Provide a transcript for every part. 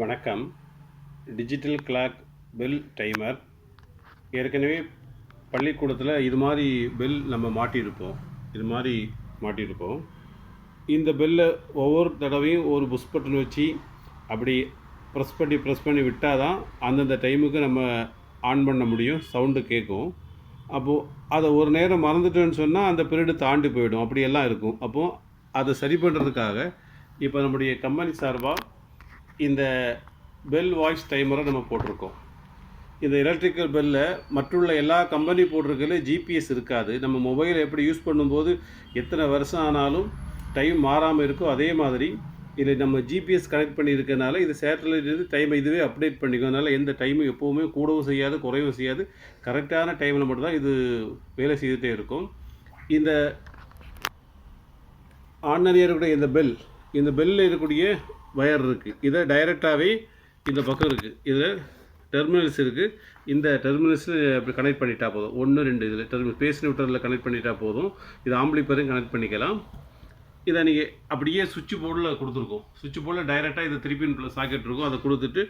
வணக்கம். Digital clock bell timer. ஏற்கனவே பள்ளிக்கூடத்தில் இது மாதிரி பெல் நம்ம மாட்டியிருப்போம். இந்த பெல்லை ஒவ்வொரு தடவையும் ஒரு புஷ் பட்டன் வச்சு அப்படி ப்ரெஸ் பண்ணி விட்டால் தான் அந்தந்த டைமுக்கு நம்ம ஆன் பண்ண முடியும், சவுண்டு கேட்கும். அப்போது அதை ஒரு நேரம் மறந்துட்டோன்னு சொன்னால் அந்த பீரியடு தாண்டி போயிடும், அப்படியெல்லாம் இருக்கும். அப்போது அதை சரி பண்ணுறதுக்காக இப்போ நம்முடைய கம்பெனி சார்பாக இந்த பெல் வாய்ஸ் டைமரை நம்ம போட்டிருக்கோம். இந்த எலக்ட்ரிக்கல் பெல்லில் மற்றுள்ள எல்லா கம்பெனி போட்டிருக்கல ஜிபிஎஸ் இருக்காது. நம்ம மொபைலை எப்படி யூஸ் பண்ணும்போது எத்தனை வருஷம் ஆனாலும் டைம் மாறாமல் இருக்கோ, அதே மாதிரி இதில் நம்ம ஜிபிஎஸ் கனெக்ட் பண்ணியிருக்கனால இது சேட்டலைட்லேருந்து டைமை இதுவே அப்டேட் பண்ணிக்கும். அதனால் எந்த டைமும் எப்போவுமே கூடவும் செய்யாது, குறைவும் செய்யாது. கரெக்டான டைமில் மட்டும்தான் இது வேலை செய்துகிட்டே இருக்கும். இந்த ஆர்டினரியாக இருக்கக்கூடிய இந்த பெல்லில் இருக்கக்கூடிய வயர் இருக்குது. இதை டைரெக்டாகவே இந்த பக்கம் இருக்குது, இதில் டெர்மினல்ஸ் இருக்குது. இந்த டெர்மினல்ஸில் அப்படி கனெக்ட் பண்ணிட்டா போதும். 1 2 இதில் டெர்மினல் பேஸ் நியூட்ரலில் கனெக்ட் பண்ணிட்டா போதும். இது ஆம்பிளிஃபையரும் கனெக்ட் பண்ணிக்கலாம். இதை நீங்கள் அப்படியே சுவிட்ச் போர்டில் கொடுத்துருக்கோம். சுவிட்ச் போர்டில் டைரெக்டாக இது 3 சாக்கெட் இருக்கும். அதை கொடுத்துட்டு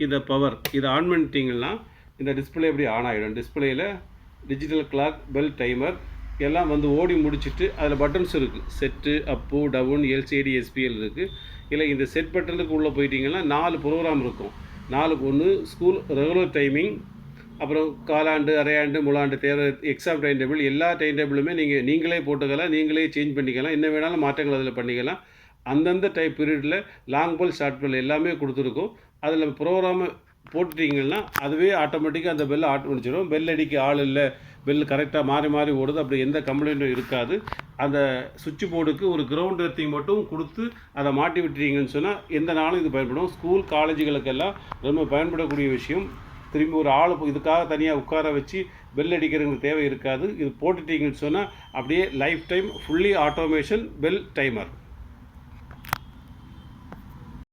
இந்த பவர் இதை ஆன் பண்ணிட்டீங்கன்னா இந்த டிஸ்பிளே அப்படி ஆன் ஆகிடும். டிஸ்பிளேயில் டிஜிட்டல் கிளாக் பெல் டைமர் எல்லாம் வந்து ஓடி முடிச்சுட்டு அதில் பட்டன்ஸ் இருக்குது. செட்டு, அப்பு, டவுன், எல்சிடி, எஸ்பிஎல் இருக்குது. இல்லை இந்த செட் பட்டனுக்கு உள்ளே போயிட்டீங்கன்னா 4 ப்ரோக்ராம் இருக்கும். 4 ஸ்கூல் ரெகுலர் டைமிங், அப்புறம் காலாண்டு, அரையாண்டு, முழாண்டு தேவை, எக்ஸாம் டைம் டேபிள், எல்லா டைம் டேபிளுமே நீங்களே போட்டுக்கலாம், நீங்களே சேஞ்ச் பண்ணிக்கலாம். என்ன வேணாலும் மாற்றங்கள் அதில் பண்ணிக்கலாம். அந்தந்த டைப் பீரியடில் லாங் பெல், ஷார்ட் பெல் எல்லாமே கொடுத்துருக்கோம். அதில் ப்ரோக்ராமை போட்டுட்டிங்கன்னா அதுவே ஆட்டோமேட்டிக்காக அந்த பெல்லை ஆட் பண்ணிச்சிடும். பெல் அடிக்க ஆள் இல்லை, பெல் கரெக்டாக மாறி ஓடுது, அப்படி எந்த கம்ப்ளைண்ட்டும் இருக்காது. அந்த சுவிட்ச் போர்டுக்கு ஒரு கிரவுண்ட் எர்த்திங் மட்டும் கொடுத்து அதை மாட்டி விட்டுறீங்கன்னு சொன்னால் எந்த நாளும் இது பயன்படும். ஸ்கூல் காலேஜுகளுக்கெல்லாம் ரொம்ப பயன்படக்கூடிய விஷயம். திரும்பி ஒரு ஆள் இதுக்காக தனியாக உட்கார வச்சு பெல் அடிக்கிறதுக்கு தேவை இருக்காது. இது போட்டுட்டீங்கன்னு சொன்னால் அப்படியே life time fully automation bell timer.